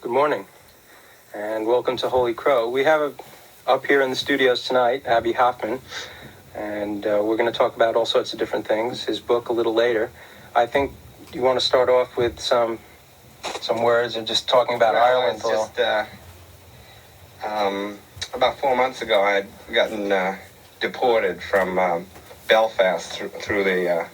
Good morning, and welcome to Holy Crow. We have up here in the studios tonight, Abbie Hoffman, and we're going to talk about all sorts of different things. His book a little later. I think you want to start off with some words and just talking about Ireland. About 4 months ago, I had gotten deported from Belfast through the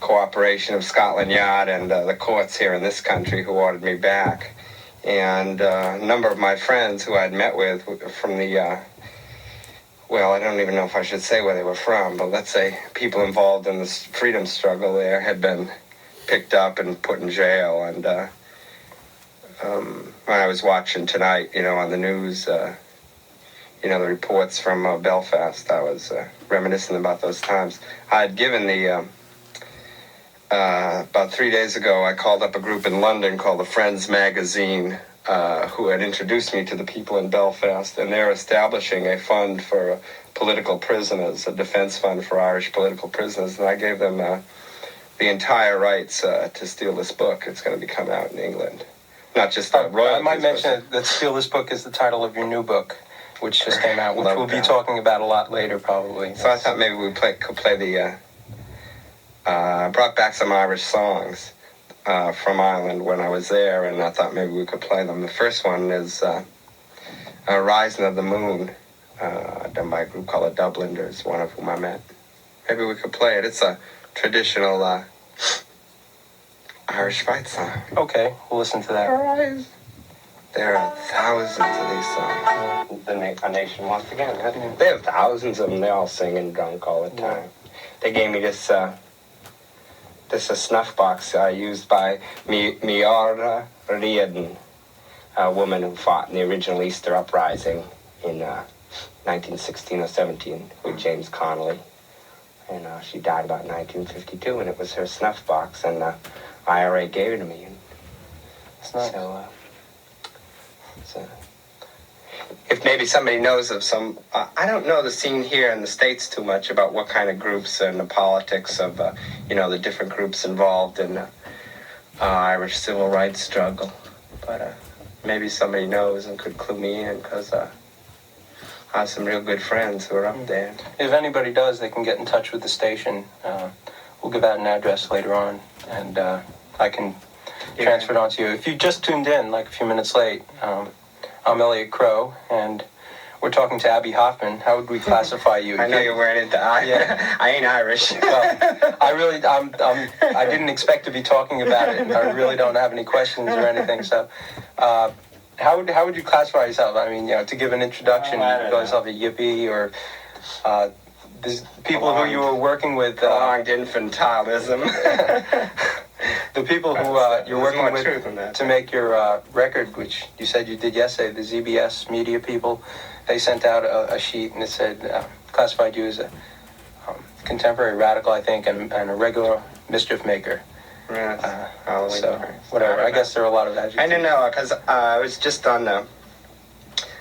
cooperation of Scotland Yard and the courts here in this country, who ordered me back. And a number of my friends who I'd met with from the, well, I don't even know if I should say where they were from, but let's say people involved in this freedom struggle there had been picked up and put in jail. And when I was watching tonight, on the news, the reports from Belfast, I was reminiscing about those times. I had given about 3 days ago, I called up a group in London called the Friends Magazine, who had introduced me to the people in Belfast, and they're establishing a fund for political prisoners, a defense fund for Irish political prisoners, and I gave them the entire rights to steal this book. It's going to be coming out in England. Not just royalties. I might mention that Steal This Book is the title of your new book, which just came out, which we'll be talking about a lot later, probably. So I thought maybe we could play the... brought back some Irish songs from Ireland when I was there, and I thought maybe we could play them. The first one is Rising of the Moon, done by a group called the Dubliners, one of whom I met. Maybe we could play it. It's a traditional Irish fight song. Okay, we'll listen to that. There are thousands of these songs. A nation, once again. They have thousands of them. They all sing and drunk all the time. They gave me this a snuff box used by Miora Riordan, a woman who fought in the original Easter Uprising in 1916 or 17 with James Connolly. And she died about 1952, and it was her snuff box, and IRA gave it to me. So if maybe somebody knows of some, I don't know the scene here in the States too much about what kind of groups and the politics of, the different groups involved in the Irish civil rights struggle. But maybe somebody knows and could clue me in, because I have some real good friends who are up there. If anybody does, they can get in touch with the station. We'll give out an address later on, and I can transfer it on to you. If you just tuned in, like a few minutes late, I'm Elliot Crow, and we're talking to Abbie Hoffman. How would we classify you? I know you're wearing into Yeah. I ain't Irish. Well, I didn't expect to be talking about it, and I really don't have any questions or anything. So, how would you classify yourself? I mean, to give an introduction, you call yourself a yippie, or the people who you were working with. Prolonged infantilism. The people who you're working with to make your record, which you said you did yesterday, the ZBS media people, they sent out a sheet, and it said, classified you as a contemporary radical, I think, and a regular mischief maker. So, whatever. I guess there are a lot of adjectives. I don't know, because I was just on the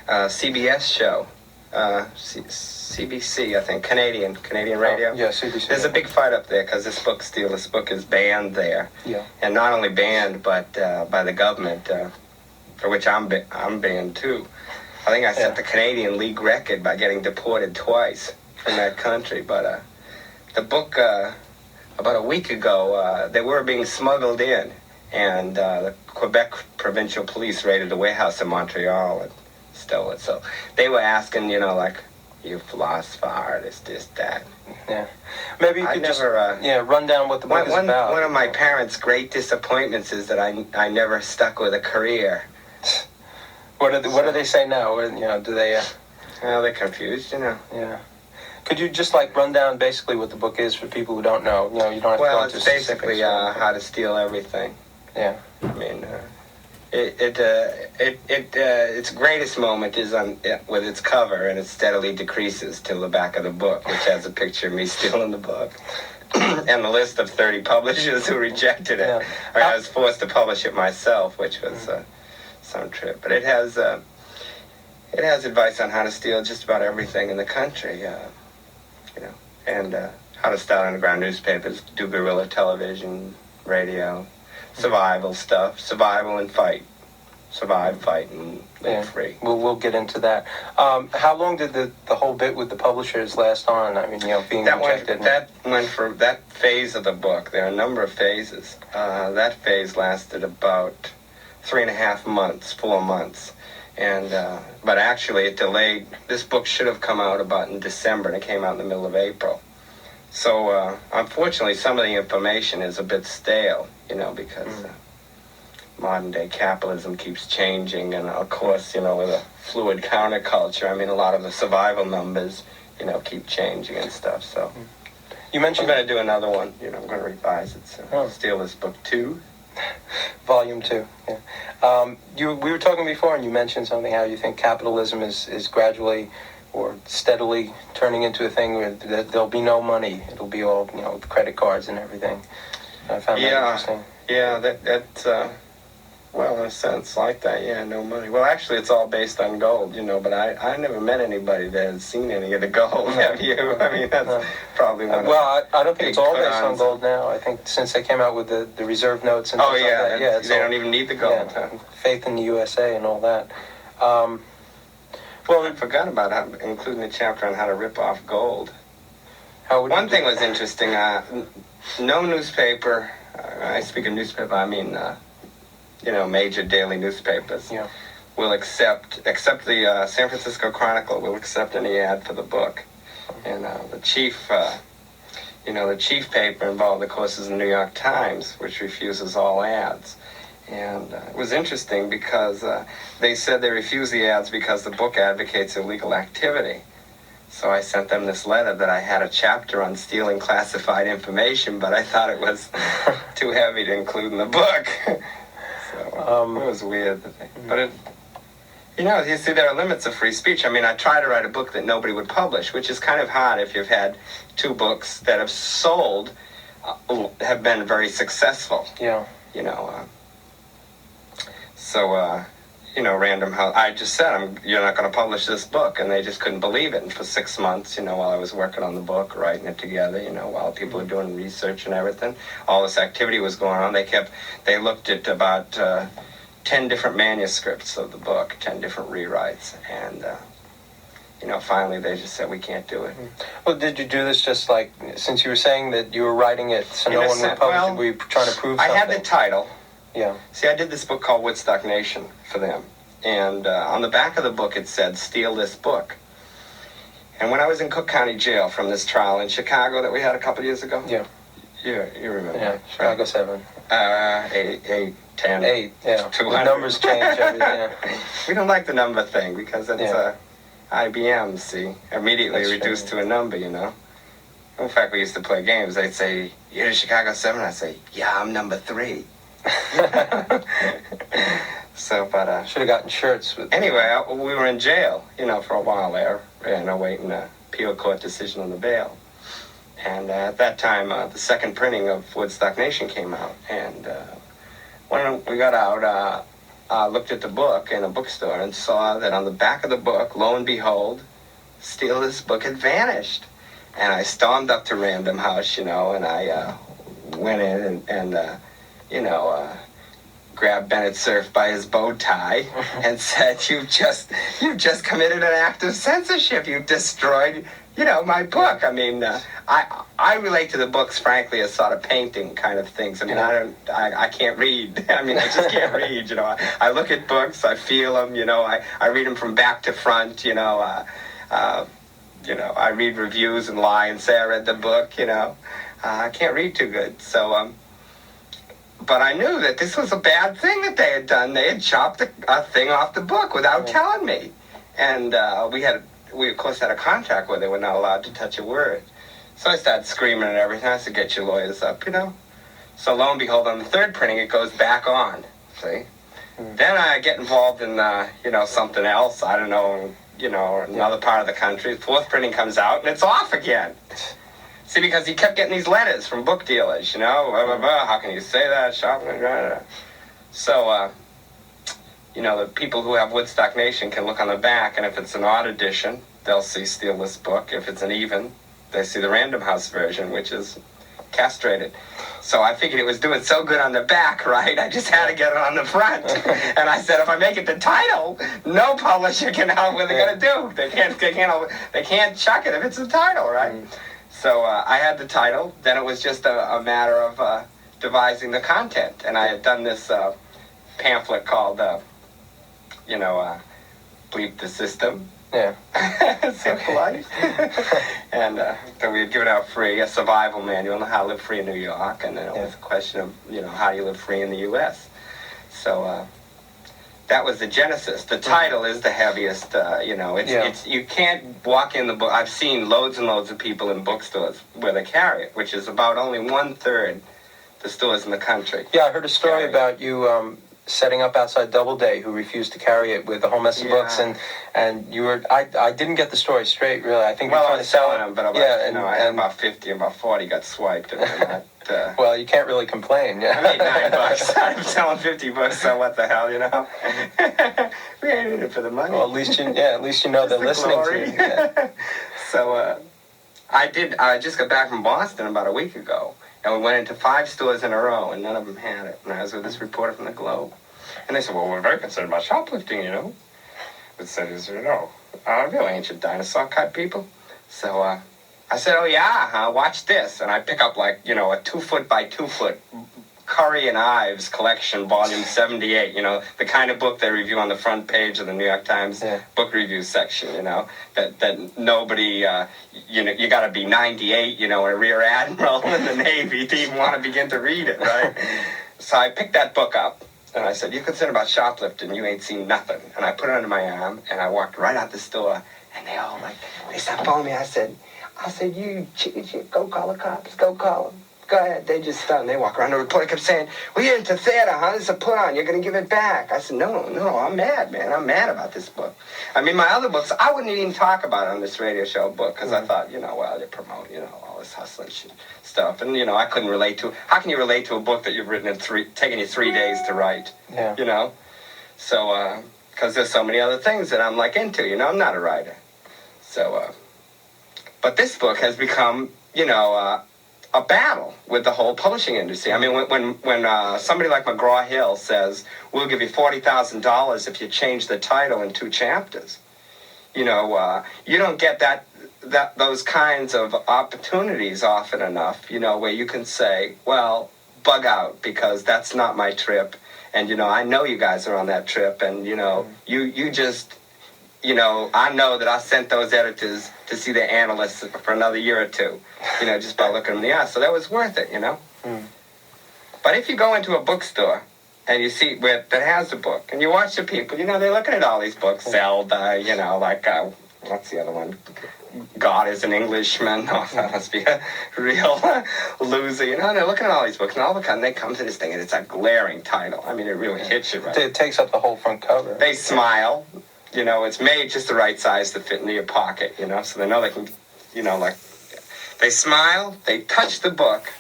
CBS show, CBC, I think, Canadian radio. Yeah, CBC. There's a big fight up there because this book is banned there. Yeah. And not only banned, but by the government, for which I'm banned too. I think I set the Canadian league record by getting deported twice from that country. But the book, about a week ago, they were being smuggled in, and the Quebec provincial police raided the warehouse in Montreal and stole it. So they were asking, you philosopher, artist, this, that. Yeah. Maybe you could run down what the book is about. One of my parents' great disappointments is that I never stuck with a career. What do they say now? Do they... Well, they're confused, Yeah. Could you just, run down basically what the book is for people who don't know? You don't have to go into specifics. Well, it's basically how to steal everything. Yeah. I mean... its greatest moment is with its cover, and it steadily decreases till the back of the book, which has a picture of me stealing the book, and the list of 30 publishers who rejected it. Yeah. I was forced to publish it myself, which was some trip. But it has advice on how to steal just about everything in the country, and how to start underground newspapers, do guerrilla television, radio. Survival stuff, survival and fight. survive, fight, and live free. We'll get into that. How long did the whole bit with the publishers last on? I mean, being rejected. That phase of the book, there are a number of phases. That phase lasted about 3.5 months, 4 months. And but actually it delayed. This book should have come out about in December, and it came out in the middle of April. So unfortunately, some of the information is a bit stale, because modern day capitalism keeps changing, and of course, with a fluid counterculture, I mean, a lot of the survival numbers, keep changing and stuff. So you mentioned I'm going to do another one. I'm going to revise it. So Steal This Book 2. Volume 2, yeah. We were talking before, and you mentioned something, how you think capitalism is gradually or steadily turning into a thing where there'll be no money. It'll be all, credit cards and everything. I found that interesting. Yeah, that's well, in a sense like that, no money. Well, actually, it's all based on gold, but I never met anybody that has seen any of the gold, have you? I mean, that's probably one Well, I don't think it's all based on gold now. I think since they came out with the reserve notes and things like that, they don't even need the gold. Yeah, faith in the USA and all that. Well, I forgot about including a chapter on how to rip off gold. One thing was interesting. No newspaper, I speak of newspaper, I mean... major daily newspapers will accept the San Francisco Chronicle will accept any ad for the book, and the chief paper involved, of course, is the New York Times, which refuses all ads. And it was interesting because they said they refuse the ads because the book advocates illegal activity. So I sent them this letter that I had a chapter on stealing classified information, but I thought it was too heavy to include in the book. So it was weird. But you see, there are limits of free speech. I mean, I tried to write a book that nobody would publish, which is kind of hard if you've had 2 books that have sold, have been very successful. Yeah. Random House. I just said, you're not going to publish this book, and they just couldn't believe it. And for 6 months, while I was working on the book, writing it together, while people were doing research and everything, all this activity was going on. They looked at about 10 different manuscripts of the book, 10 different rewrites, and finally they just said, we can't do it. Well, did you do this just like, since you were saying that you were writing it so no one would publish it, were you trying to prove something? I had the title. Yeah. See, I did this book called Woodstock Nation for them. And on the back of the book, it said, Steal This Book. And when I was in Cook County Jail from this trial in Chicago that we had a couple years ago. Yeah. You remember. Yeah, Chicago 7. 8, 10. 8, yeah. 200. The numbers change every day. We don't like the number thing because it's IBM, see. Immediately that's reduced to a number, In fact, we used to play games. They'd say, you're in Chicago 7? I'd say, yeah, I'm number 3. Should have gotten shirts with. Anyway, we were in jail, for a while there, waiting a appeal court decision on the bail. And at that time, the second printing of Woodstock Nation came out. And when we got out, I looked at the book in a bookstore and saw that on the back of the book, lo and behold, Steal This Book had vanished. And I stormed up to Random House, and I went in and grabbed Bennett Cerf by his bow tie and said, you've just committed an act of censorship. You've destroyed, my book. I mean, I relate to the books, frankly, as sort of painting kind of things. I mean, I can't read. I mean, I just can't read, I look at books, I feel them, I read them from back to front, I read reviews and lie and say I read the book, I can't read too good. So, but I knew that this was a bad thing that they had done. They had chopped a thing off the book without telling me. And we of course had a contract where they were not allowed to touch a word. So I started screaming and everything. I said, get your lawyers up, So lo and behold, on the third printing, it goes back on, see? Then I get involved in, something else. I don't know, another part of the country. The fourth printing comes out, and it's off again. See, because he kept getting these letters from book dealers, blah, blah, blah, how can you say that? So, the people who have Woodstock Nation can look on the back, and if it's an odd edition, they'll see Steal This Book. If it's an even, they see the Random House version, which is, castrated. So I figured it was doing so good on the back, right? I just had to get it on the front. And I said, if I make it the title, no publisher can help what they're going to do. They can't chuck it if it's the title, right? So I had the title. Then it was just a matter of devising the content. And I had done this pamphlet called, Bleep the System. Yeah. Simple life. And then we had given out free a survival manual on how to live free in New York, and then it was a question of, how do you live free in the U.S. So that was the genesis. The title is the heaviest, it's you can't walk in the book. I've seen loads and loads of people in bookstores where they carry it, which is about only 1/3 the stores in the country. Yeah, I heard a story about you setting up outside Doubleday, who refused to carry it with a whole mess of books, and you were, I didn't get the story straight, really. I think I was selling them, but I had about 50, about 40 got swiped. And well, you can't really complain. Yeah. I made $9. I'm selling 50 books, so what the hell, We ain't in it for the money. Well, at least you know they're listening to you. Yeah. So I just got back from Boston about a week ago. And we went into 5 stores in a row, and none of them had it. And I was with this reporter from the Globe. And they said, well, we're very concerned about shoplifting, It said, real ancient dinosaur cut people. So I said, oh, yeah, watch this. And I pick up, a 2-foot by 2-foot Curry and Ives collection, volume 78, the kind of book they review on the front page of the New York Times book review section, that nobody, you got to be 98, a rear admiral in the Navy to even want to begin to read it, right? So I picked that book up, and I said, you're concerned about shoplifting, you ain't seen nothing. And I put it under my arm, and I walked right out the store, and they all they stopped following me. I said, you go call the cops, go call them. Go ahead. They just stunned. They walk around. The reporter kept saying, well, you're into theater, huh? This is a put-on. You're going to give it back. I said, no, I'm mad, man. I'm mad about this book. I mean, my other books, I wouldn't even talk about on this radio show book because I thought, well, you promote, all this hustling stuff. And, I couldn't relate to, how can you relate to a book that you've written in taking you 3 days to write? Yeah. So, because there's so many other things that I'm, into, I'm not a writer. So, but this book has become, a battle with the whole publishing industry. I mean, when somebody like McGraw-Hill says, we'll give you $40,000 if you change the title in 2 chapters, you don't get those kinds of opportunities often enough, where you can say, well, bug out, because that's not my trip, and, I know you guys are on that trip, and, you just... I know that I sent those editors to see their analysts for another year or 2, just by looking them in the eye. So that was worth it, But if you go into a bookstore and you see that has a book, and you watch the people, they're looking at all these books, Zelda, what's the other one? God is an Englishman. Oh, that must be a real loser. They're looking at all these books, and all of a sudden they come to this thing, and it's a glaring title. I mean, it really hits you, right? It takes up the whole front cover. They smile. It's made just the right size to fit into your pocket, so they know they can, they smile, they touch the book,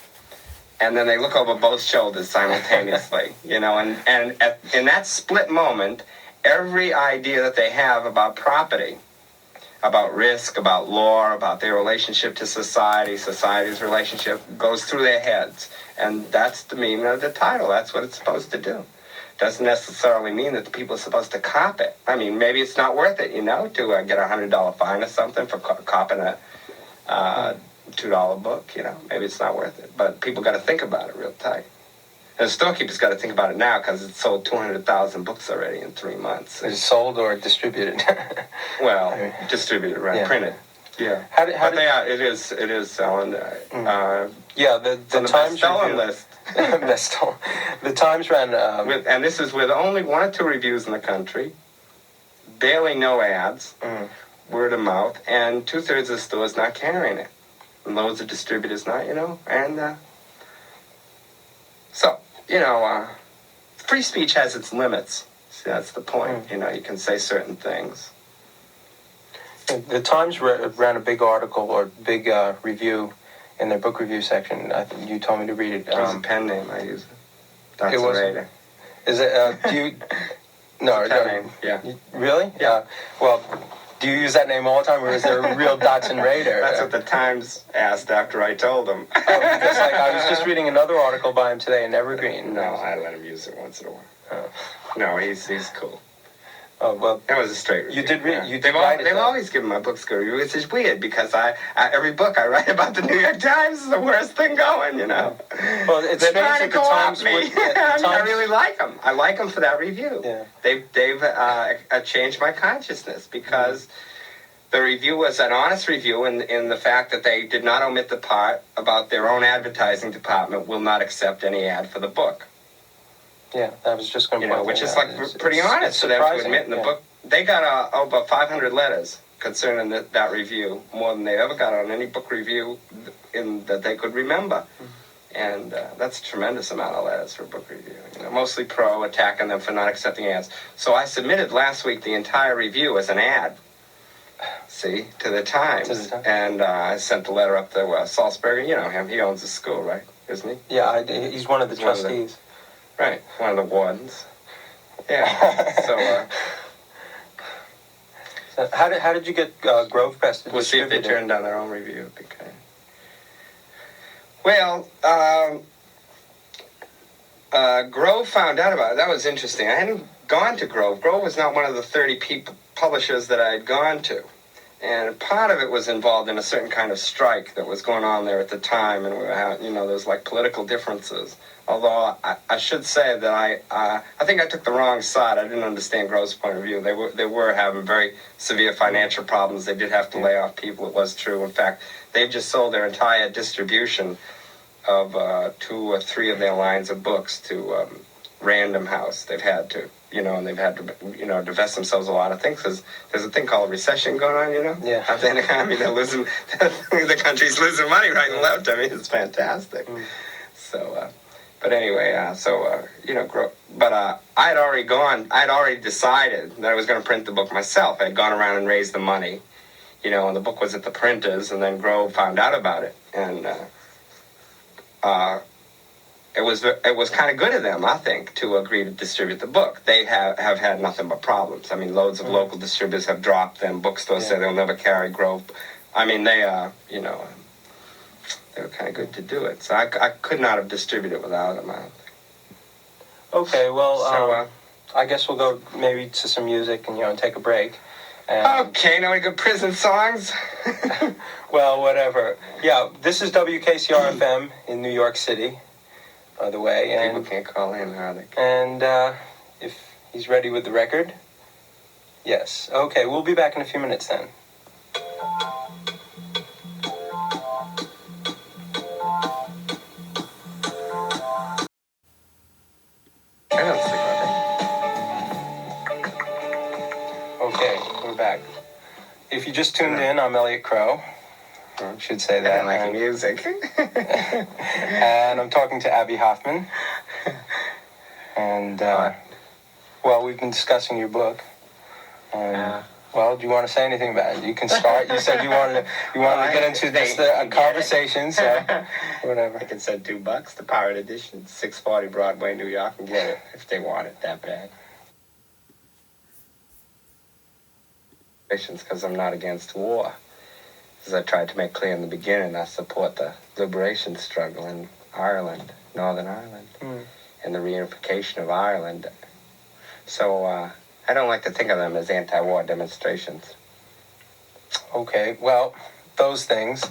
and then they look over both shoulders simultaneously, and in that split moment, every idea that they have about property, about risk, about law, about their relationship to society's relationship, goes through their heads. And that's the meaning of the title. That's what it's supposed to do. Doesn't necessarily mean that the people are supposed to cop it. I mean, maybe it's not worth it, to get a $100 fine or something for copying a $2 book, Maybe it's not worth it. But people got to think about it real tight. And the storekeeper's got to think about it now because it's sold 200,000 books already in 3 months. Is it sold or distributed? Well, distributed, right? Yeah. Printed. Yeah. It is selling. The Times bestseller list. The Times ran... and this is with only 1 or 2 reviews in the country, barely no ads, word of mouth, and 2/3 of the stores not carrying it. And loads of distributors not, and... So, free speech has its limits. See, that's the point. You can say certain things. The Times ran a big article or big review in their book review section. I think you told me to read it. It was a pen name I use. It was. Is it? Do you? No, it's a pen name. Yeah. Really? Yeah. Well, Do you use that name all the time, or is there a real Dotson Raider? That's what the Times asked after I told them. Because I was just reading another article by him today in Evergreen. No, I let him use it once in a while. Oh. No, he's cool. Oh, well, it was a straight review. You did read. Yeah. They've always given my books good reviews. It's weird because every book I write about the New York Times is the worst thing going. Well, it's they're trying to co-opt me. I really like them. I like them for that review. Yeah. They've changed my consciousness because the review was an honest review in the fact that they did not omit the part about their own advertising department will not accept any ad for the book. Yeah, I was just going to point which is out. pretty honest for them to admit in the book. They got over 500 letters concerning that review, more than they ever got on any book review that they could remember. And that's a tremendous amount of letters for a book review. Mostly pro, attacking them for not accepting ads. So I submitted last week the entire review as an ad, to the Times. And I sent the letter up to Salzberger. You know him. He owns the school, right? Isn't he? Yeah, he's one of the trustees. Right, one of the wardens. Yeah. So how did you get Grove Press to We'll see if they distribute turn down their own review. Okay. Well, Grove found out about it. That was interesting. I hadn't gone to Grove. Grove was not one of the 30 publishers that I had gone to. And part of it was involved in a certain kind of strike that was going on there at the time, and there was like political differences. Although I should say that I think I took the wrong side. I didn't understand Grove's point of view. They were having very severe financial problems. They did have to lay off people. It was true. In fact, they've just sold their entire distribution of 2 or 3 of their lines of books to Random House. They've had to. And they've had to, divest themselves of a lot of things. Because there's a thing called recession going on, Yeah. Out there in the economy, they're losing, the country's losing money right and left. I mean, it's fantastic. So, but anyway, but I'd already decided that I was going to print the book myself. I'd gone around and raised the money, and the book was at the printers, and then Grove found out about it. And, it was kind of good of them, I think, to agree to distribute the book. They have had nothing but problems. I mean, loads of local distributors have dropped them. Bookstores say they'll never carry Grove. I mean, they were kind of good to do it. So I could not have distributed without them, I don't think. Okay, well, I guess we'll go maybe to some music and, take a break. Okay, now we go prison songs. Well, whatever. Yeah, this is WKCR-FM in New York City. By the way, and people can't call in, are they? And if he's ready with the record, yes. Okay, we'll be back in a few minutes then. I don't sleep on Okay, we're back. If you just tuned in, I'm Elliot Crow. I should say that. I like music. And I'm talking to Abbie Hoffman. And, well, we've been discussing your book. And, well, do you want to say anything about it? You can start. You said you wanted to get into just a conversation, so whatever. They can send $2, the pirate edition, 640 Broadway, New York, and get it if they want it that bad. Because I'm not against war. As I tried to make clear in the beginning, I support the liberation struggle in Ireland, Northern Ireland, and the reunification of Ireland. So I don't like to think of them as anti-war demonstrations. Okay, well, those things.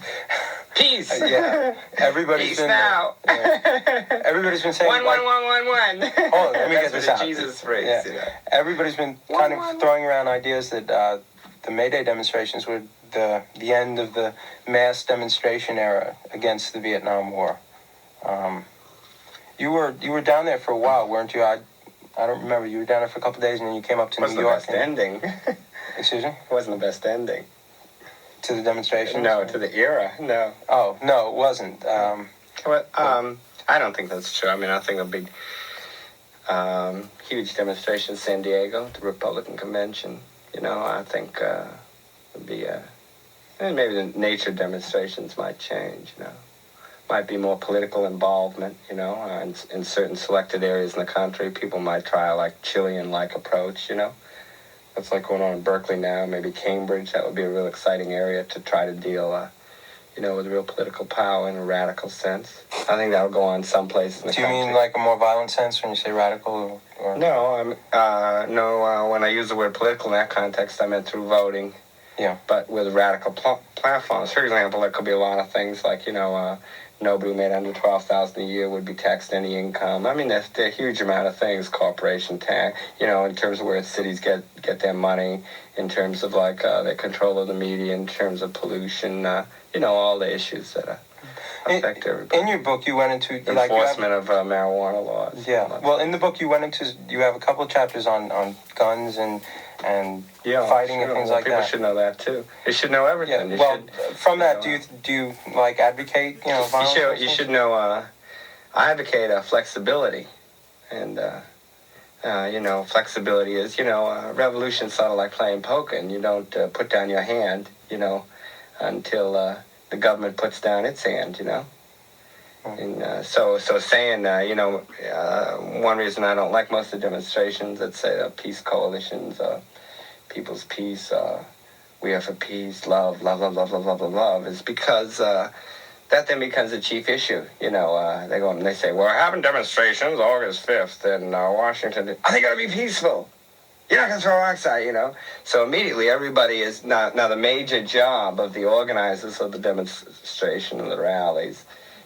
Peace. Yeah, everybody's Peace been now. Everybody's been saying 1, 1, 1, 1, 1. Oh, let me get this out. Jesus phrase. Yeah. Everybody's been kind of throwing around ideas that the May Day demonstrations were the end of the mass demonstration era against the Vietnam War. You were down there for a while, weren't you? I don't remember. You were down there for a couple of days, and then you came up to New York. It wasn't the best ending. Excuse me? It wasn't the best ending. To the demonstration? No, to the era. No. Oh, no, it wasn't. I don't think that's true. I mean, I think a big, huge demonstration in San Diego, the Republican Convention. I think would be and maybe the nature demonstrations might change. Might be more political involvement. In certain selected areas in the country, people might try a Chilean-like approach. That's like going on in Berkeley now, maybe Cambridge. That would be a real exciting area to try to deal, with real political power in a radical sense. I think that'll go on someplace in the country. Do you mean like a more violent sense when you say radical? Or? No, when I use the word political in that context, I meant through voting. Yeah. But with radical platforms. For example, there could be a lot of things like, nobody who made under $12,000 a year would be taxed any income. I mean, there's a huge amount of things, corporation tax, in terms of where cities get their money, in terms of like their control of the media, in terms of pollution, all the issues that affect everybody. In your book, you went into enforcement of marijuana laws. Yeah. Well, in the book, you have a couple of chapters on guns and fighting and things like people that. People should know that too. They should know everything. Yeah. From that, do you like advocate violence? You should know. I advocate flexibility, and flexibility is revolution's sort of like playing poker, and you don't put down your hand until the government puts down its hand. And so saying, one reason I don't like most of the demonstrations that say peace coalitions, people's peace, we are for peace, love, love, love, love, love, love, love, love, is because that then becomes a chief issue. They go and they say, we're having demonstrations August 5th in Washington. Are they going to be peaceful? You're not going to throw rocks out, So immediately everybody is, now the major job of the organizers of the demonstration and the rallies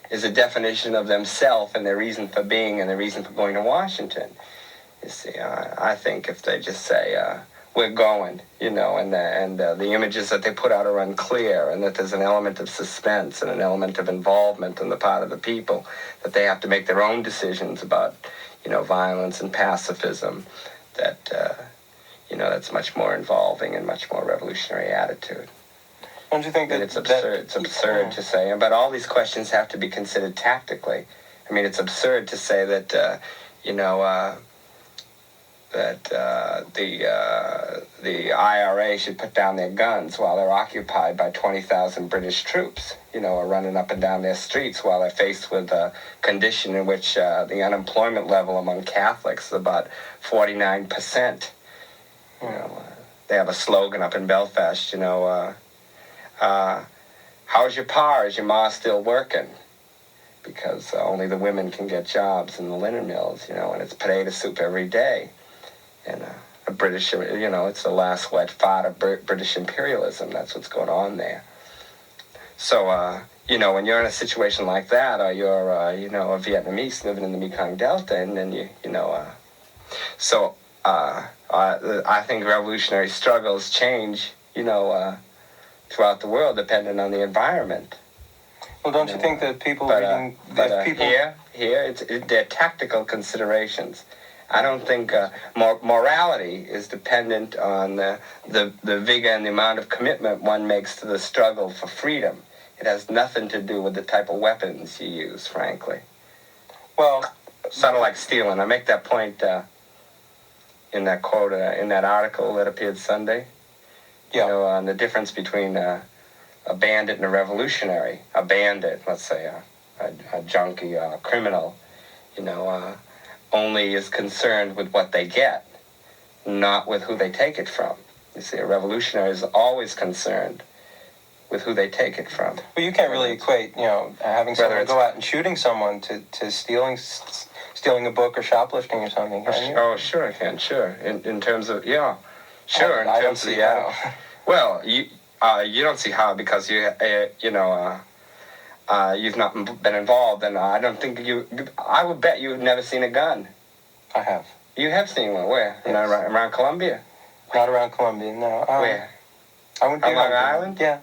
is a definition of themselves and their reason for being and their reason for going to Washington. You see, I think if they just say, we're going, and the images that they put out are unclear, and that there's an element of suspense and an element of involvement on the part of the people, that they have to make their own decisions about, violence and pacifism, that, that's much more involving and much more revolutionary attitude. Don't you think that it's absurd? It's absurd to say, but all these questions have to be considered tactically. I mean, it's absurd to say that the IRA should put down their guns while they're occupied by 20,000 British troops. Are running up and down their streets while they're faced with a condition in which the unemployment level among Catholics is about 49%. They have a slogan up in Belfast. How's your pa? Is your ma still working? Because only the women can get jobs in the linen mills, and it's potato soup every day. And a British, it's the last wet fart of British imperialism. That's what's going on there. So, when you're in a situation like that, or you're, a Vietnamese living in the Mekong Delta, and then I think revolutionary struggles change, throughout the world, depending on the environment. Well, don't you think that people here, they're tactical considerations. I don't think morality is dependent on the vigor and the amount of commitment one makes to the struggle for freedom. It has nothing to do with the type of weapons you use, frankly. Well, sort of like stealing. I make that point in that quote, in that article that appeared Sunday. Yeah. On the difference between a bandit and a revolutionary. A bandit, let's say a junkie, a criminal, only is concerned with what they get, not with who they take it from. You see, a revolutionary is always concerned with who they take it from. Well, you can't really equate, having someone go out and shooting someone to stealing a book or shoplifting or something. Oh, sure I can, sure. In terms of, yeah. Sure, I don't see how. Well, you don't see how because you've not been involved, and I don't think I would bet you've never seen a gun. I have. You have seen one? Where? Yes. Around Columbia? Not around Columbia, no. Where? I went deer Long hunting. Island? Yeah.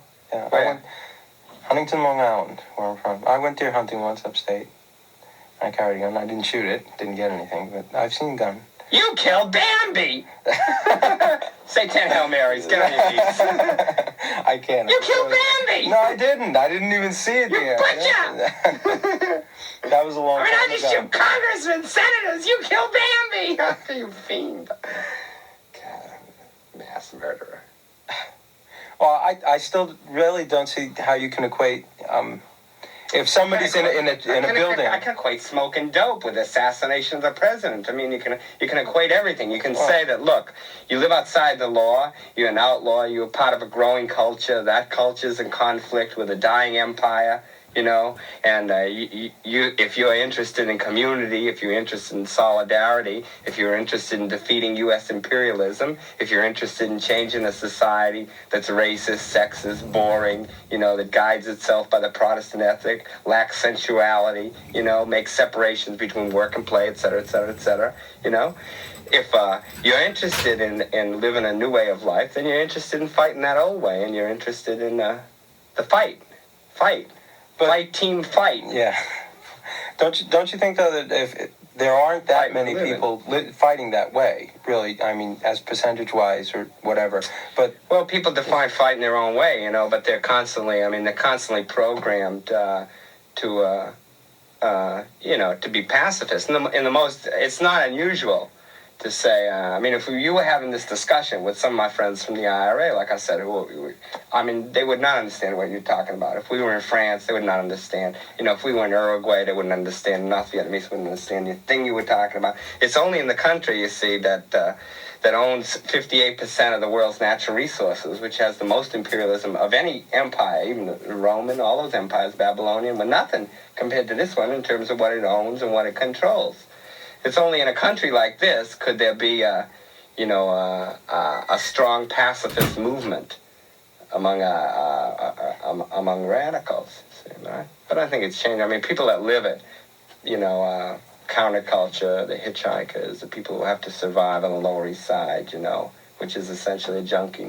Where? Huntington, Long Island, where I'm from. I went deer hunting once upstate. I carried a gun. I didn't shoot it. Didn't get anything, but I've seen a gun. You killed Bambi! Say 10 Hail Marys. Get on your knees. I can't. You killed Bambi! No, I didn't. I didn't even see it there. Butcher! That was a long time ago. I just shoot congressmen, senators. You killed Bambi! You fiend. God, mass murderer. Well, I still really don't see how you can equate If somebody's in a building, I can equate smoking dope with assassination of the president. I mean, you can equate everything. You can say that, look, you live outside the law, you're an outlaw, you're part of a growing culture. That culture's in conflict with a dying empire. You know, and if you're interested in community, if you're interested in solidarity, if you're interested in defeating U.S. imperialism, if you're interested in changing a society that's racist, sexist, boring, you know, that guides itself by the Protestant ethic, lacks sensuality, you know, makes separations between work and play, et cetera, et cetera, et cetera, you know. If you're interested in living a new way of life, then you're interested in fighting that old way, and you're interested in the fight. Fight, team, fight. Yeah. Don't you think, though, that if there aren't that many people fighting that way, really, I mean, as percentage-wise or whatever, but... Well, people define fight in their own way, you know, but they're constantly programmed to be pacifists. It's not unusual to say, I mean, if you were having this discussion with some of my friends from the IRA, like I said, they would not understand what you're talking about. If we were in France, they would not understand. You know, if we were in Uruguay, they wouldn't understand. North Vietnamese wouldn't understand the thing you were talking about. It's only in the country, you see, that owns 58% of the world's natural resources, which has the most imperialism of any empire, even the Roman, all those empires, Babylonian, were nothing compared to this one in terms of what it owns and what it controls. It's only in a country like this could there be a strong pacifist movement among radicals. See, but I think it's changed. I mean, people that live it, you know, counterculture, the hitchhikers, the people who have to survive on the Lower East Side, you know, which is essentially a jungle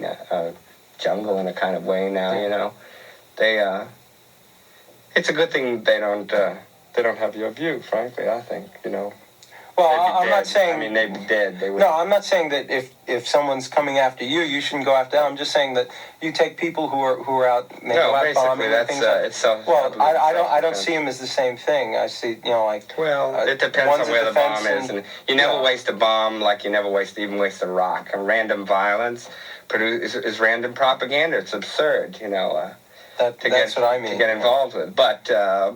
in a kind of way now. You know, it's a good thing they don't have your view. Frankly, I think, you know. Well, I'm not saying... I mean, they'd be dead. No, I'm not saying that if someone's coming after you, you shouldn't go after them. I'm just saying that you take people who are out... basically, it's so... Well, I don't see them as the same thing. I see, you know, like... Well, it depends on where the bomb is. And you never waste a bomb like you never waste a rock. And random violence is random propaganda. It's absurd, you know... That's what I mean. To get involved with. But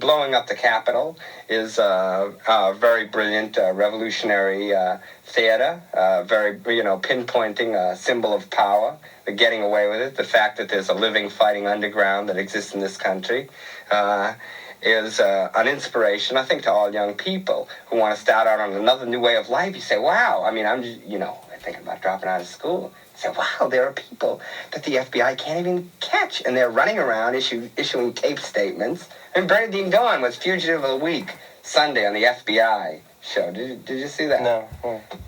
blowing up the Capitol is a very brilliant revolutionary theater, very, you know, pinpointing a symbol of power, the getting away with it, the fact that there's a living, fighting underground that exists in this country is an inspiration, I think, to all young people who want to start out on another new way of life. You say, wow, I mean, I'm thinking about dropping out of school. Say, wow, there are people that the FBI can't even catch, and they're running around issuing tape statements. And Bernadine Dawn was Fugitive of the Week Sunday on the FBI show. Did you see that? No.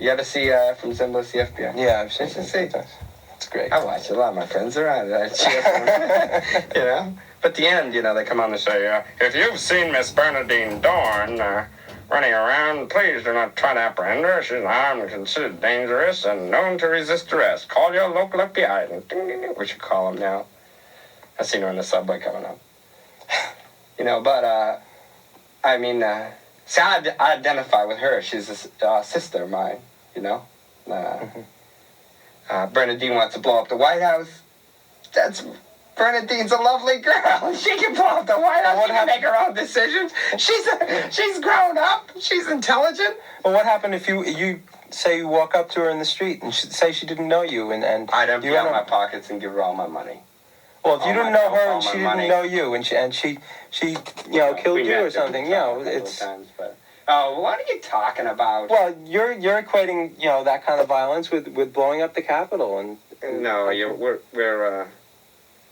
You ever see From Zimbalist, the FBI? Yeah, I've seen it. That's great. I watch it. A lot of my friends are on it. I cheer for them. You know? But at the end, you know, they come on to say, if you've seen Miss Bernadine Dawn running around, please do not try to apprehend her. She's armed and considered dangerous and known to resist arrest. Call your local FBI. We should call them now. I've seen her on the subway coming up. You know, but, I mean, see, I identify with her. She's a sister of mine, you know. Bernadine wants to blow up the White House. Bernadine's a lovely girl. She can blow up the White House. She can make her own decisions. She's grown up. She's intelligent. Well, what happened if you say you walk up to her in the street and say she didn't know you and I'd empty out my pockets and give her all my money. Well, if you didn't know her and she didn't know you and she you know, killed you or something, you know, it's... Oh, what are you talking about? Well, you're equating, you know, that kind of violence with blowing up the Capitol and... No, we're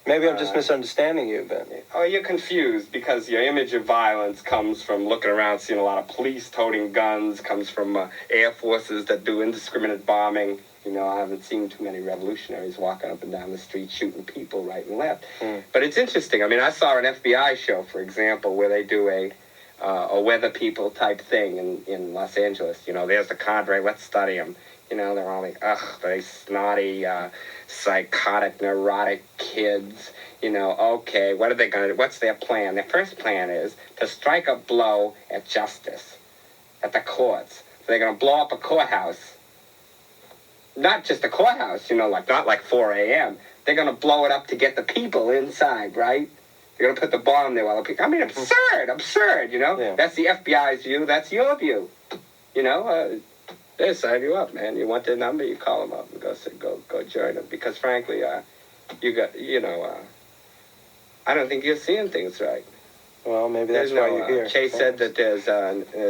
Maybe I'm just misunderstanding you, but... Oh, you're confused because your image of violence comes from looking around, seeing a lot of police toting guns, comes from air forces that do indiscriminate bombing. You know, I haven't seen too many revolutionaries walking up and down the street shooting people right and left. But it's interesting. I mean, I saw an FBI show, for example, where they do a weather people type thing in Los Angeles. You know, there's the cadre, let's study them. You know, they're all like, they snotty, psychotic, neurotic kids. You know, okay, what are they going to do? What's their plan? Their first plan is to strike a blow at justice, at the courts. So they're going to blow up a courthouse. Not just a courthouse, you know, not like 4 a.m. They're going to blow it up to get the people inside, right? You're going to put the bomb there while the people... I mean, absurd, you know? Yeah. That's the FBI's view. That's your view. You know, they sign you up, man. You want their number, you call them up and go join them. Because, frankly, I don't think you're seeing things right. Well, maybe that's why you're here. Che said that there's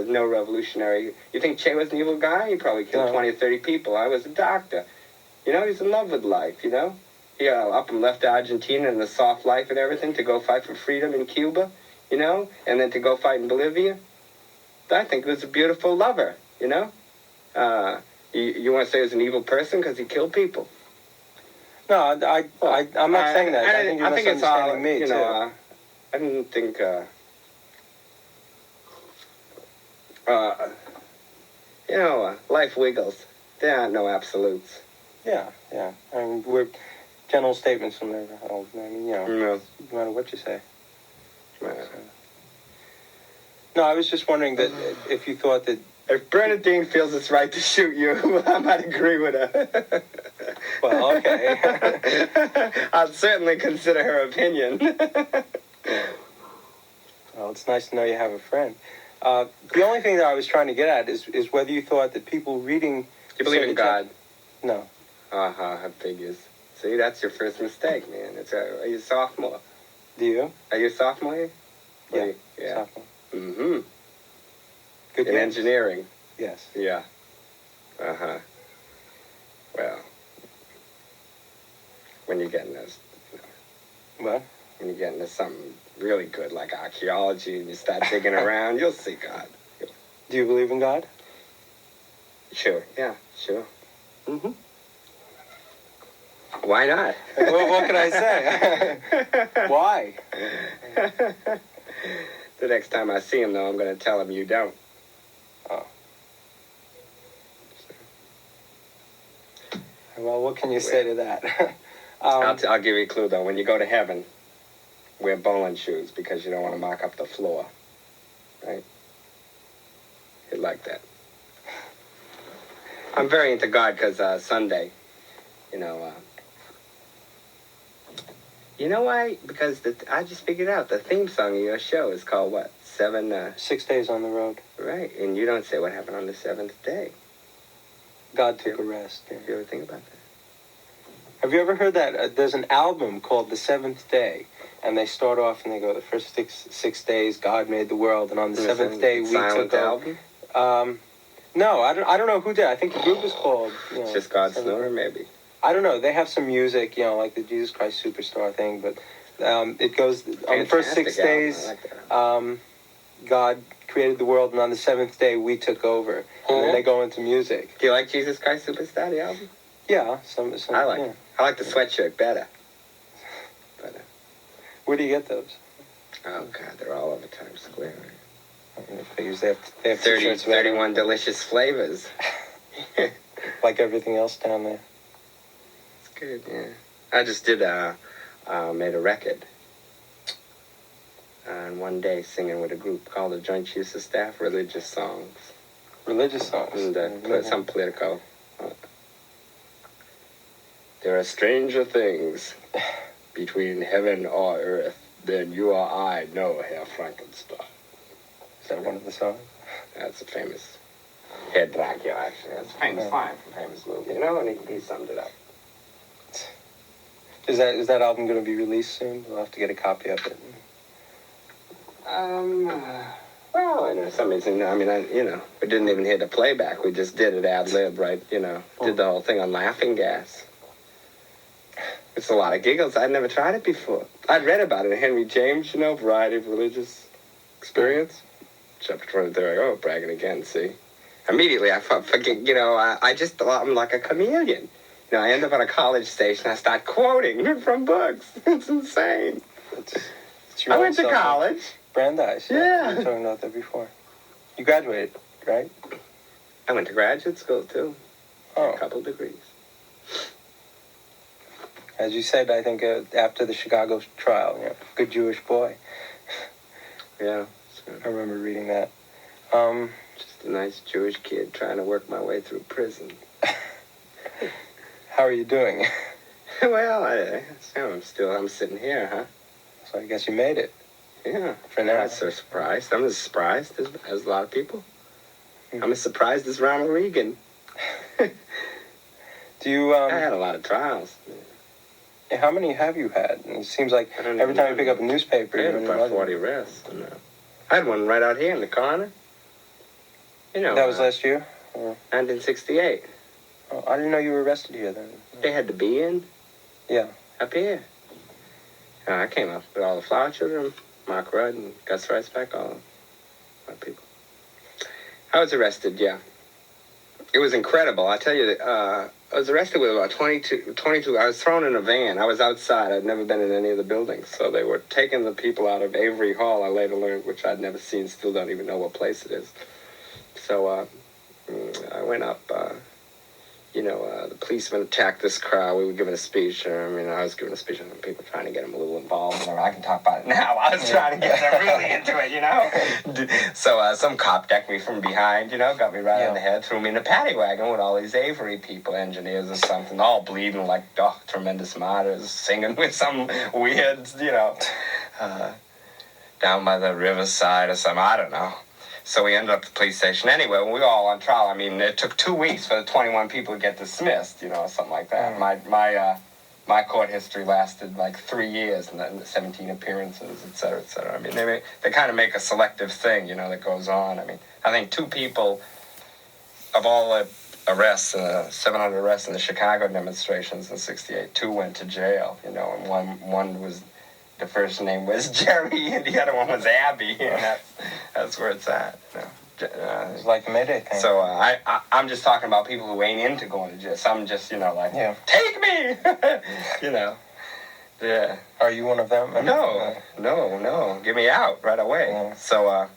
no revolutionary... You think Che was an evil guy? He probably killed 20 or 30 people. I was a doctor. You know, he's in love with life, you know? He up and left Argentina and the soft life and everything to go fight for freedom in Cuba, you know? And then to go fight in Bolivia. I think he was a beautiful lover, you know? You want to say he was an evil person because he killed people? No, I'm not saying that. I think you're misunderstanding me, you too. know, I didn't think... you know, life wiggles. There aren't no absolutes. Yeah. I mean, we're general statements from there. I mean, you know, no matter what you say. Right. So. No, I was just wondering that if you thought that... If Bernadine feels it's right to shoot you, I might agree with her. Well, okay. I'll certainly consider her opinion. Well, it's nice to know you have a friend. The only thing that I was trying to get at is whether you thought that people reading... You believe in God? No. That figures. See, that's your first mistake, man. Are you a sophomore? Do you? Are you a sophomore here? Yeah. Sophomore. Mm-hmm. Good in engineering? Yes. Yeah. Well, when you get into... What? When you get into something really good like archaeology and you start digging around, you'll see God. Do you believe in God? Sure. Yeah, sure. Mm-hmm. Why not? Well, what can I say? Why? The next time I see him, though, I'm going to tell him you don't. Oh. Well, what can you say to that? I'll give you a clue, though. When you go to heaven, wear bowling shoes because you don't want to mark up the floor. Right? He'd like that. I'm very into God because Sunday, you know... You know why? Because I just figured out the theme song of your show is called what? 6 days on the road. Right, and you don't say what happened on the 7th day. God took a rest. Yeah. You ever think about that? Have you ever heard that? There's an album called The Seventh Day, and they start off and they go, the first six days God made the world, and on the seventh day we took over. No, I don't know who did. I think the group is called. It's just God Snorer, maybe. I don't know. They have some music, you know, like the Jesus Christ Superstar thing, but it goes on the first 6 days. God created the world, and on the 7th day we took over. And then they go into music. Do you like Jesus Christ Superstar, the album? Yeah, some I like it. I like the sweatshirt better. But, where do you get those? Oh God, they're all over Times Square. They have 31 delicious flavors. Like everything else down there. It's good, yeah. I just did made a record. And one day singing with a group called the Joint Chiefs of Staff, religious songs. Religious songs? And some political. There are stranger things between heaven or earth than you or I know, Herr Frankenstein. Is that one of the songs? That's a famous Herr Dracula, actually. That's a famous line from a famous movie, you know, and he summed it up. Is that album going to be released soon? We'll have to get a copy of it. Well, I know some reason, I mean, we didn't even hear the playback. We just did it ad-lib, right? You know, did the whole thing on laughing gas. It's a lot of giggles. I'd never tried it before. I'd read about it in Henry James, you know, Variety of Religious Experience. Chapter 23, oh, bragging again, see? Immediately, I forget, you know, I just thought I'm like a chameleon. You know, I end up on a college stage and I start quoting from books. It's insane. I went to college. Brandeis. Yeah. We were talking about that before. You graduated, right? I went to graduate school, too. Oh. A couple degrees. As you said, I think after the Chicago trial, you know, good Jewish boy. Yeah. I remember reading that. Just a nice Jewish kid trying to work my way through prison. How are you doing? Well, I'm sitting here, huh? So I guess you made it. Yeah. For now. I'm not so surprised. I'm as surprised as a lot of people. I'm as surprised as Ronald Reagan. Do you, I had a lot of trials. how many have you had? And it seems like I don't every even time you know. pick up a newspaper, I had you're in about another. 40 arrests. And, I had one right out here in the corner. You know. That was last year? Or? 1968. Oh, I didn't know you were arrested here then. They had to be in. Yeah. Up here. I came up with all the Flower Children, Mark Rudd and Gus Reisbeck, all my people. I was arrested, yeah. It was incredible. I tell you, I was arrested with about 22. I was thrown in a van. I was outside. I'd never been in any of the buildings. So they were taking the people out of Avery Hall, I later learned, which I'd never seen, still don't even know what place it is. So I went up. The policeman attacked this crowd. We were giving a speech. I was giving a speech on people trying to get them a little involved. I can talk about it now. I was trying to get them really into it, So some cop decked me from behind, got me right on the head, threw me in a paddy wagon with all these Avery people, engineers or something, all bleeding like tremendous martyrs, singing with some weird, down by the riverside or something. I don't know. So we ended up at the police station anyway. We were all on trial. It took 2 weeks for the 21 people to get dismissed, something like that. My court history lasted like 3 years, and then 17 appearances, et cetera, et cetera. They kind of make a selective thing, that goes on. I think 2 people of all the arrests, 700 arrests in the Chicago demonstrations in '68, 2 went to jail, and one was. The first name was Jerry, and the other one was Abbie, and that's where it's at. It's like a Mayday thing. So I'm just talking about people who ain't into going to jail. Some just, take me! Yeah. Are you one of them? No. Get me out right away. Yeah. So,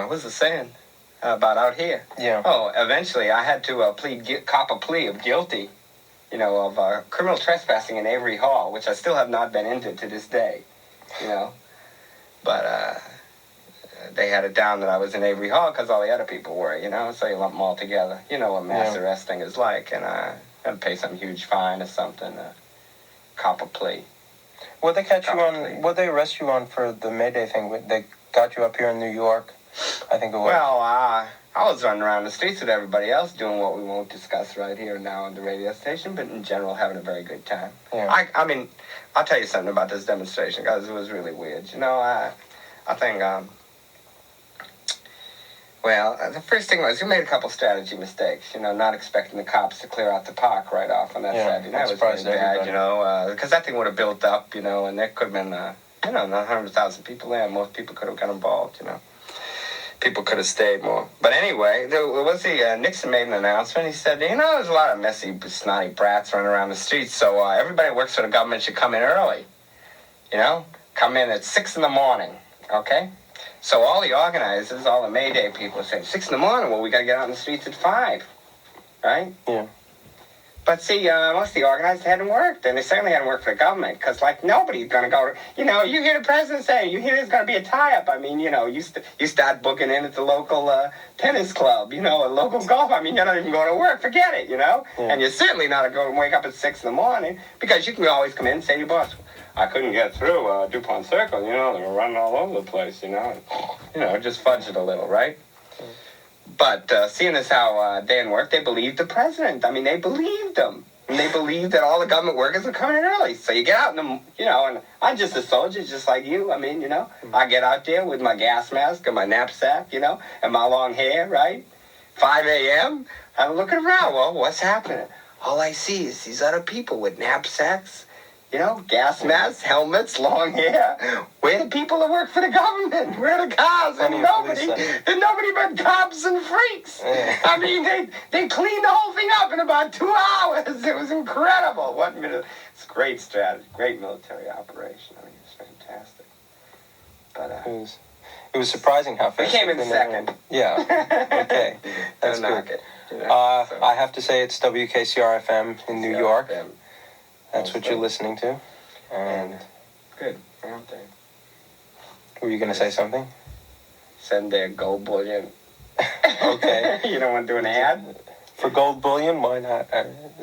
what's the saying about out here? Yeah. Oh, eventually I had to cop a plea of guilty. Of criminal trespassing in Avery Hall, which I still have not been into to this day, But they had it down that I was in Avery Hall because all the other people were, So you lump them all together. You know what mass arresting is like, and I had to pay some huge fine or something, cop a plea. What they catch you on? What they arrest you on for the Mayday thing? They got you up here in New York, I think it was. Well, I was running around the streets with everybody else doing what we won't discuss right here and now on the radio station, but in general having a very good time. Yeah. I'll tell you something about this demonstration because it was really weird. I think, the first thing was we made a couple strategy mistakes, not expecting the cops to clear out the park right off on that Saturday night. It was really bad, because that thing would have built up, and there could have been, not 100,000 people there. Most people could have got involved, People could have stayed more. But anyway, Nixon made an announcement. He said, there's a lot of messy, snotty brats running around the streets, so everybody who works for the government should come in early. Come in at 6 in the morning, okay? So all the organizers, all the Mayday people say, 6 in the morning, well, we got to get out in the streets at 5, right? Yeah. But see, most of the organizers hadn't worked, and they certainly hadn't worked for the government, because, nobody's going to go, you hear the president say, you hear there's going to be a tie-up. You start booking in at the local tennis club, a local golf. You're not even going to work. Forget it, Yeah. And you're certainly not going to wake up at 6 in the morning, because you can always come in and say to your boss, I couldn't get through DuPont Circle, they were running all over the place, just fudge it a little, right? But seeing as how they didn't work, they believed the president. They believed him. And they believed that all the government workers were coming in early. So you get out in the, and I'm just a soldier, just like you. I get out there with my gas mask and my knapsack, and my long hair, right? 5 a.m., I'm looking around. Well, what's happening? All I see is these other people with knapsacks, gas masks, helmets, long hair. Where the people that work for the government? Where are the cars? And nobody but cops and freaks. Yeah. They cleaned the whole thing up in about 2 hours. It was incredible. It's a great strategy, great military operation. It's fantastic. But it was surprising how fast. We came in second. Yeah. Okay. That's good. I have to say it's WKCR-FM in New York. That's what you're listening to. And good. Were you going to say something? Send their gold bullion. Okay. You don't want to do an ad? For gold bullion, why not?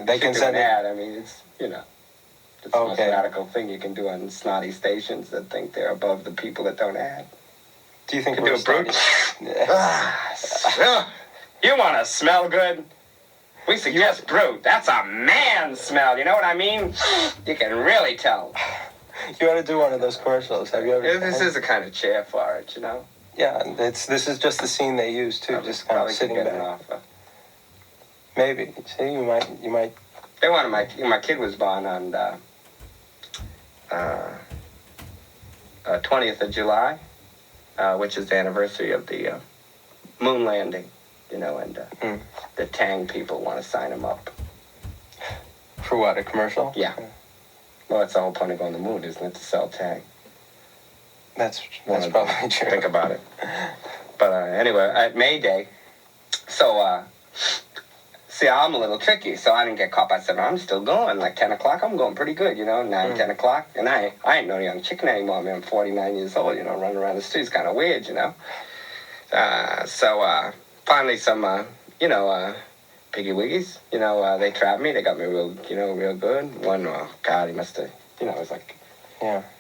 They can send an ad. It's, It's the most radical thing you can do on snotty stations that think they're above the people that don't add. Do you think we're brute? You want to smell good? We suggest brute. That's a man smell. You know what I mean? You can really tell. You ought to do one of those commercials. Have you ever? This is a kind of chair for it, you know. Yeah, this is just the scene they use too, just kind of sitting back. Maybe. See, you might. They wanted my kid was born on 20th of July, which is the anniversary of the moon landing, you know, and the Tang people want to sign him up. For what, a commercial? Yeah. Well, that's the whole point of going to the moon, isn't it, to sell Tang? That's probably true. Think about it. But anyway, at May Day, so, see, I'm a little tricky, so I didn't get caught. I said, I'm still going. Like 10 o'clock, I'm going pretty good, you know, 9, 10 o'clock. And I ain't no young chicken anymore. I mean, I'm 49 years old, you know, running around the streets kind of weird, you know. So finally some, you know, piggy wiggies, you know, they trapped me. They got me real good. One, oh, God, he must have, you know, it was like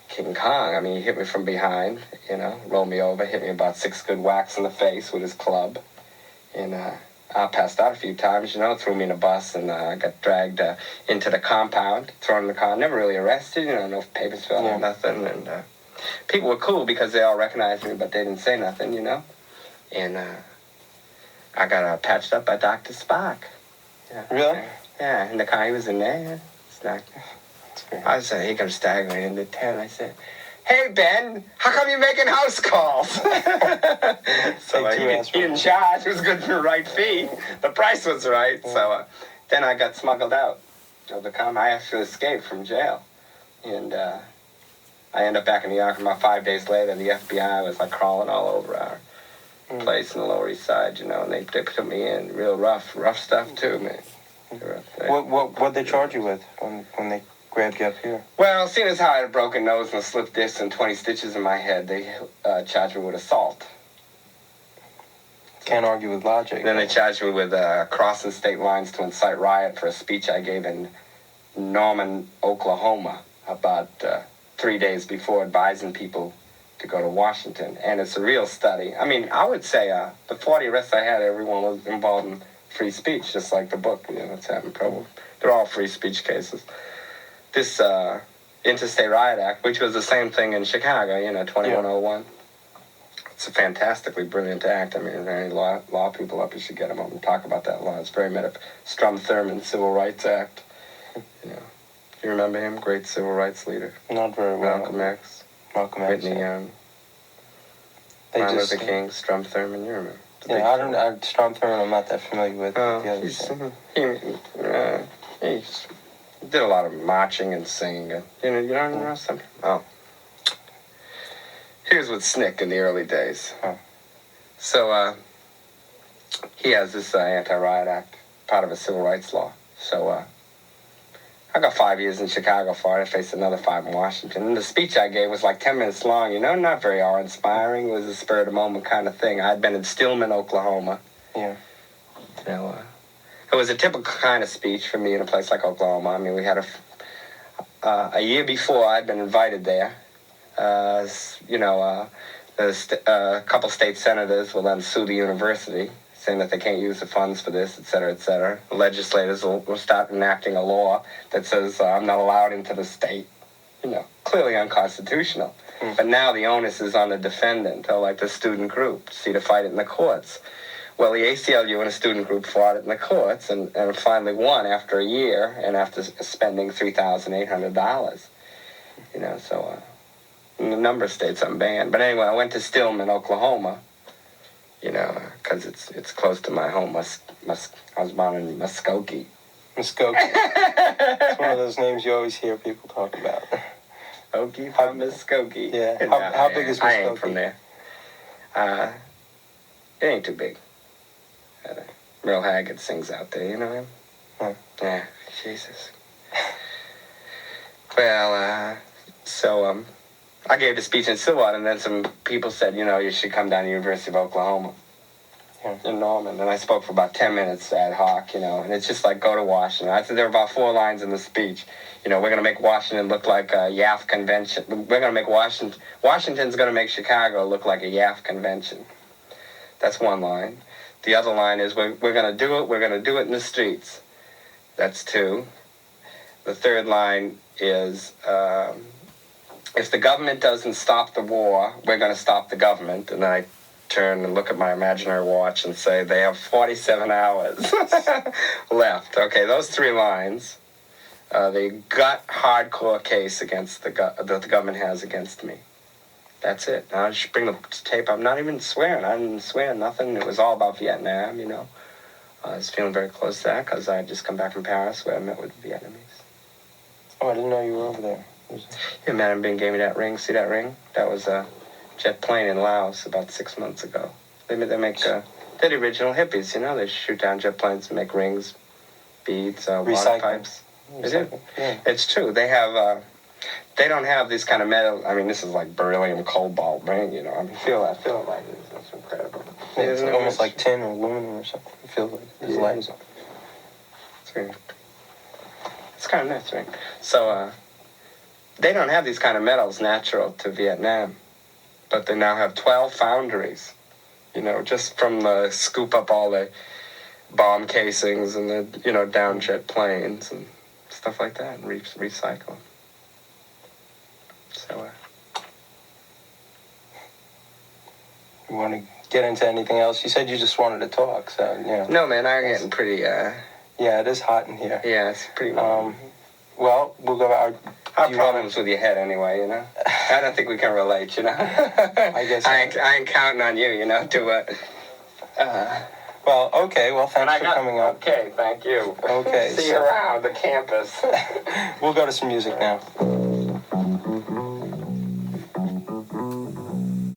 King Kong. I mean, he hit me from behind, you know, rolled me over, hit me about 6 good whacks in the face with his club. And I passed out a few times, you know, threw me in a bus, and I got dragged into the compound, thrown in the car. Never really arrested, you know, no papers filled out, nothing. And people were cool because they all recognized me, but they didn't say nothing, you know. And I got patched up by Dr. Spock. Yeah. Really? Yeah, in the car he was in there. Yeah. It's not. I said, he comes staggering into town. I said, hey, Ben, how come you're making house calls? So he didn't charge. It was good for the right fee. The price was right. So then I got smuggled out of the car. I actually escaped from jail. And I ended up back in New York. About 5 days later, the FBI was like crawling all over our place in the Lower East Side, you know, and they put me in real rough stuff too, man. What they charge you with when they grabbed you up here? Well, seeing as how I had a broken nose and a slipped disc and 20 stitches in my head, they charged me with assault. Can't argue with logic. Then they charged me with crossing state lines to incite riot for a speech I gave in Norman, Oklahoma, about 3 days before advising people to go to Washington. And it's a real study. I mean, I would say the 40 arrests I had, everyone was involved in free speech, just like the book, you know, it's having trouble. They're all free speech cases. This Interstate Riot Act, which was the same thing in Chicago, you know, 2101. It's a fantastically brilliant act. I mean, if there are any law people up, you should get them up and talk about that law. It's very Strom Thurmond Civil Rights Act. You know, you remember him? Great civil rights leader. Not very well. Malcolm X. Whitney Whitney Young. Martin Luther King, Strom Thurmond, you remember? Strom Thurmond, I'm not that familiar with the others. He did a lot of marching and singing. You don't know something? Oh. Here's with Snick in the early days. So, he has this anti-riot act, part of a civil rights law. So, I got 5 years in Chicago for it. I faced another 5 in Washington. And the speech I gave was like 10 minutes long, you know, not very awe-inspiring. It was a spur-of-the-moment kind of thing. I'd been in Stillman, Oklahoma. Yeah. You know, it was a typical kind of speech for me in a place like Oklahoma. I mean, we had a year before I'd been invited there. You know, a couple state senators will then sue the university, saying that they can't use the funds for this, et cetera, et cetera. The legislators will start enacting a law that says I'm not allowed into the state. You know, clearly unconstitutional. But now the onus is on the defendant, or like the student group, to fight it in the courts. Well, the ACLU and a student group fought it in the courts and finally won after a year and after spending $3,800. You know, so in a number of states I'm banned. But anyway, I went to Stillman, Oklahoma, you know, because it's close to my home. I was born in Muskogee. Muskogee. It's one of those names you always hear people talk about. Okie from Muskogee. Yeah. How big is Muskogee? I ain't from there. It ain't too big. Merle Haggard sings out there, you know him? Yeah, Jesus. Well, so I gave the speech in Stillwater, and then some people said, you know, you should come down to the University of Oklahoma. in Norman, and I spoke for about 10 minutes ad hoc, and it's just like, go to Washington. I think there were about 4 lines in the speech. We're going to make Washington look like a YAF convention. We're going to make Washington's going to make Chicago look like a YAF convention. That's one line. The other line is, we're going to do it, we're going to do it in the streets. That's 2. The third line is, if the government doesn't stop the war, we're going to stop the government. And then I turn and look at my imaginary watch and say, they have 47 hours left. Okay, those 3 lines, the gut hardcore case against that the government has against me. That's it. Now I just bring the tape. I'm not even swearing. I didn't swear nothing. It was all about Vietnam, I was feeling very close to that because I had just come back from Paris where I met with the Vietnamese. Oh, I didn't know you were over there. Yeah, Madam Bing gave me that ring. See that ring? That was a jet plane in Laos about 6 months ago. They make they're the original hippies, They shoot down jet planes and make rings, beads, water pipes. Is it? Yeah. It's true. They have. They don't have these kind of metal. I mean, this is like beryllium cobalt ring. I mean, feel it like this. That's incredible. Yeah, it's almost like tin or aluminum or something. It feels like it's light. It's kind of nice, right? So, they don't have these kind of metals natural to Vietnam, but they now have 12 foundries, just from the scoop up all the bomb casings and the, down jet planes and stuff like that and recycle. So, you want to get into anything else? You said you just wanted to talk, so, No, man, I'm getting pretty, Yeah, it is hot in here. Yeah, it's pretty well, we'll go our problems with your head anyway, I don't think we can relate, I guess I ain't counting on you, to well, okay, well, thanks for coming up. Okay, thank you. Okay. See you around the campus. We'll go to some music now.